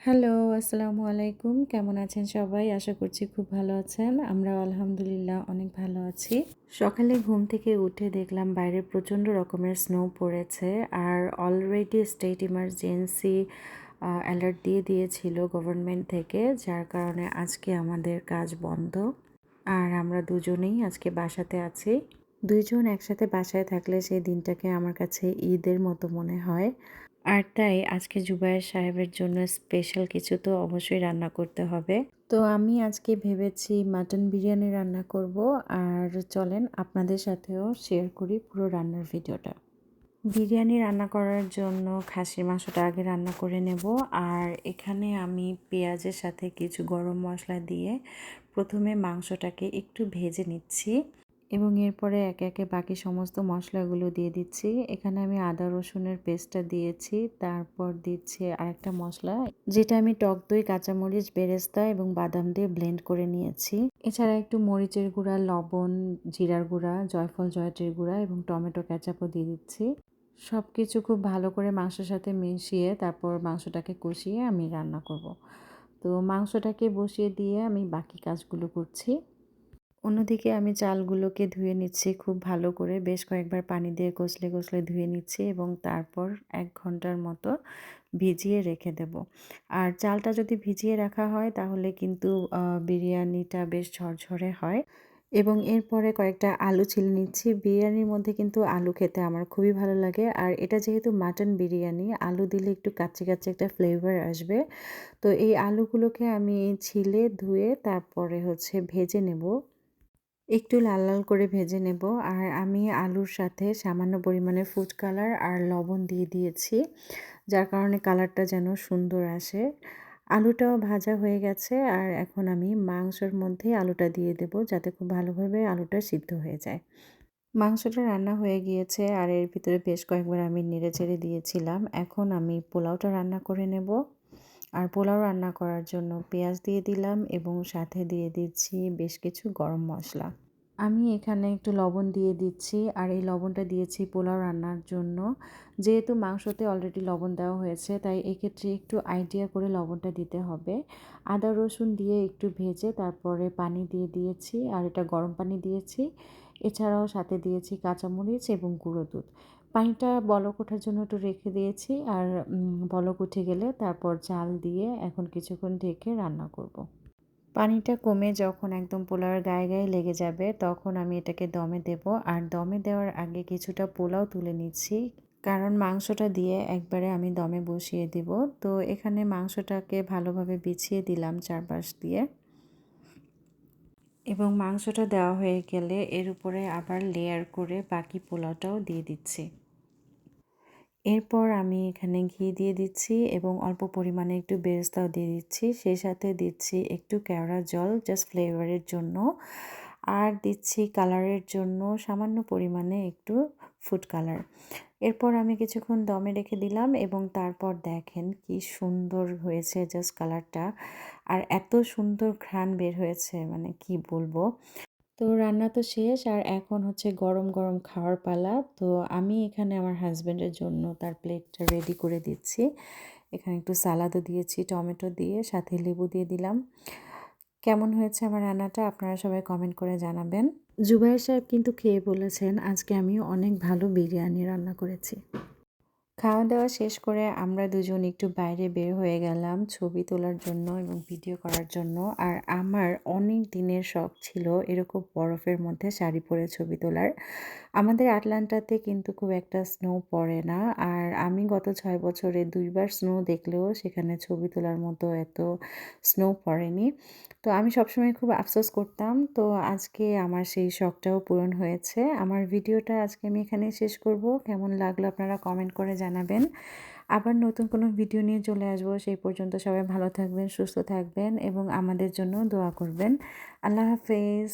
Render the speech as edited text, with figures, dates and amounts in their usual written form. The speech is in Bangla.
হ্যালো, আসসালামু আলাইকুম। কেমন আছেন সবাই? আশা করছি খুব ভালো আছেন। আমরাও আলহামদুলিল্লাহ অনেক ভালো আছি। সকালে ঘুম থেকে উঠে দেখলাম বাইরে প্রচণ্ড রকমের স্নো পড়েছে। আর অলরেডি স্টেট ইমার্জেন্সি অ্যালার্ট দিয়ে দিয়েছিল গভর্নমেন্ট থেকে, যার কারণে আজকে আমাদের কাজ বন্ধ। আর আমরা দুজনেই আজকে বাসাতে আছি। ২ জন একসাথে বাসায় থাকলে সেই দিনটাকে আমার কাছে ঈদের মতো মনে হয়। আর তাই আজকে জুবায়ের সাহেবের জন্য স্পেশাল কিছু তো অবশ্যই রান্না করতে হবে। তো আমি আজকে ভেবেছি মাটন বিরিয়ানি রান্না করব। আর চলেন আপনাদের সাথেও শেয়ার করি পুরো রান্নার ভিডিওটা। বিরিয়ানি রান্না করার জন্য খাসির মাংসটা আগে রান্না করে নেব। আর এখানে আমি পেঁয়াজের সাথে কিছু গরম মশলা দিয়ে প্রথমে মাংসটাকে একটু ভেজে নিচ্ছি এবং এরপরে একে একে বাকি সমস্ত মশলাগুলো দিয়ে দিচ্ছি। এখানে আমি আদা রসুনের পেস্টটা দিয়েছি, তারপর দিচ্ছি আরেকটা মশলা যেটা আমি টক দই, কাঁচামরিচ, বেরেস্তা এবং বাদাম দিয়ে ব্লেন্ড করে নিয়েছি। এছাড়া একটু মরিচের গুঁড়া, লবণ, জিরার গুঁড়া, জয়ফল জয়ত্রীর গুঁড়া এবং টমেটো কেচাপও দিয়ে দিচ্ছি। সব কিছু খুব ভালো করে মাংসের সাথে মিশিয়ে তারপর মাংসটাকে কষিয়ে আমি রান্না করব। তো মাংসটাকে বসিয়ে দিয়ে আমি বাকি কাজগুলো করছি। অন্যদিকে আমি চালগুলোকে ধুয়ে নিচ্ছি খুব ভালো করে, বেশ কয়েকবার পানি দিয়ে কষলে কষলে ধুয়ে নিচ্ছি এবং তারপর ১ ঘন্টার মতো ভিজিয়ে রেখে দেব। আর চালটা যদি ভিজিয়ে রাখা হয় তাহলে কিন্তু বিরিয়ানিটা বেশ ঝরঝরে হয়। এবং এরপরে কয়েকটা আলু ছিলে নিচ্ছি। বিরিয়ানির মধ্যে কিন্তু আলু খেতে আমার খুবই ভালো লাগে। আর এটা যেহেতু মাটন বিরিয়ানি, আলু দিলে একটু কাচ্চি কাচ্চি একটা ফ্লেভার আসবে। তো এই আলুগুলোকে আমি ছিলে ধুয়ে তারপরে ভেজে নেব। একটু লাল লাল করে ভেজে নেব। আর আমি আলুর সাথে সামান্য পরিমাণে ফুড কালার আর লবণ দিয়ে দিয়েছি, যার কারণে কালারটা যেন সুন্দর আসে। আলুটাও ভাজা হয়ে গেছে আর এখন আমি মাংসের মধ্যে আলুটা দিয়ে দেব, যাতে খুব ভালোভাবে আলুটা সিদ্ধ হয়ে যায়। মাংসটা রান্না হয়ে গিয়েছে আর এর ভিতরে বেশ কয়েকবার আমি নেড়েচেড়ে দিয়েছিলাম। এখন আমি পোলাওটা রান্না করে নেব। আর পোলাও রান্না করার জন্য পেঁয়াজ দিয়ে দিলাম এবং সাথে দিয়ে দিচ্ছি বেশ কিছু গরম মশলা। আমি এখানে একটু লবণ দিয়ে দিচ্ছি আর এই লবণটা দিয়েছি পোলাও রান্নার জন্য। যেহেতু মাংসতে অলরেডি লবণ দেওয়া হয়েছে, তাই এক্ষেত্রে একটু আইডিয়া করে লবণটা দিতে হবে। আদা রসুন দিয়ে একটু ভেজে তারপরে পানি দিয়ে দিয়েছি আর এটা গরম পানি দিয়েছি। এছাড়াও সাথে দিয়েছি কাঁচামরিচ এবং গুঁড়ো দুধ। পানিটা বলক ওঠার জন্য একটু রেখে দিয়েছি আর বলক উঠে গেলে তারপর চাল দিয়ে এখন কিছুক্ষণ ঢেকে রান্না করব। পানিটা কমে যখন একদম পোলাওয়ের গায়ে গায়ে লেগে যাবে তখন আমি এটাকে দমে দেব। আর দমে দেওয়ার আগে কিছুটা পোলাও তুলে নিচ্ছি, কারণ মাংসটা দিয়ে একবারে আমি দমে বসিয়ে দিব। তো এখানে মাংসটাকে ভালোভাবে বিছিয়ে দিলাম চারপাশ দিয়ে এবং মাংসটা দেওয়া হয়ে গেলে এর উপরে আবার লেয়ার করে বাকি পোলাওটাও দিয়ে দিচ্ছি। এরপর আমি এখানে ঘি দিয়ে দিচ্ছি এবং অল্প পরিমাণে একটু বেরেস্তাও দিয়ে দিচ্ছি। সেই সাথে দিচ্ছি একটু কেওড়া জল জাস্ট ফ্লেভারের জন্য। আর দিচ্ছি কালারের জন্য সামান্য পরিমাণে একটু ফুড কালার। এরপর আমি কিছুক্ষণ দমে রেখে দিলাম এবং তারপর দেখেন কি সুন্দর হয়েছে জাস্ট কালারটা। আর এত সুন্দর ঘ্রাণ বের হয়েছে, মানে কি বলবো। তো রান্না তো শেষ আর এখন গরম গরম খাওয়ার পালা। তো আমি এখানে আমার হাসব্যান্ডের জন্য তার প্লেটটা রেডি করে দিচ্ছি। এখানে একটু সালাদও দিয়েছি টমেটো দিয়ে, সাথে লেবু দিয়ে দিলাম। কেমন হয়েছে আমার রান্নাটা আপনারা সবাই কমেন্ট করে জানাবেন। জুবায়ের সাহেব কিন্তু খেয়ে বলেছেন আজকে আমি অনেক ভালো বিরিয়ানি রান্না করেছি। খাওয়া দাওয়া শেষ করে আমরা দুজন একটু বাইরে বের হয়ে গেলাম ছবি তোলার জন্য এবং ভিডিও করার জন্য। আর আমার অনেক দিনের শখ ছিল এরকম বরফের মধ্যে শাড়ি পরে ছবি তোলার। আমাদের আটলান্টাতে কিন্তু খুব একটা স্নো পড়ে না। আর আমি গত ৬ বছরে ২ বার স্নো দেখলেও সেখানে ছবি তোলার মতো এত স্নো পড়েনি। তো আমি সবসময় খুব আফসোস করতাম। তো আজকে আমার সেই শখটাও পূরণ হয়েছে। আমার ভিডিওটা আজকে আমি এখানেই শেষ করব। কেমন লাগলো আপনারা কমেন্ট করে জানাবেন। আবার নতুন কোনো ভিডিও নিয়ে চলে আসবো। সেই পর্যন্ত সবাই ভালো থাকবেন, সুস্থ থাকবেন এবং আমাদের জন্য দোয়া করবেন। আল্লাহ হাফেজ।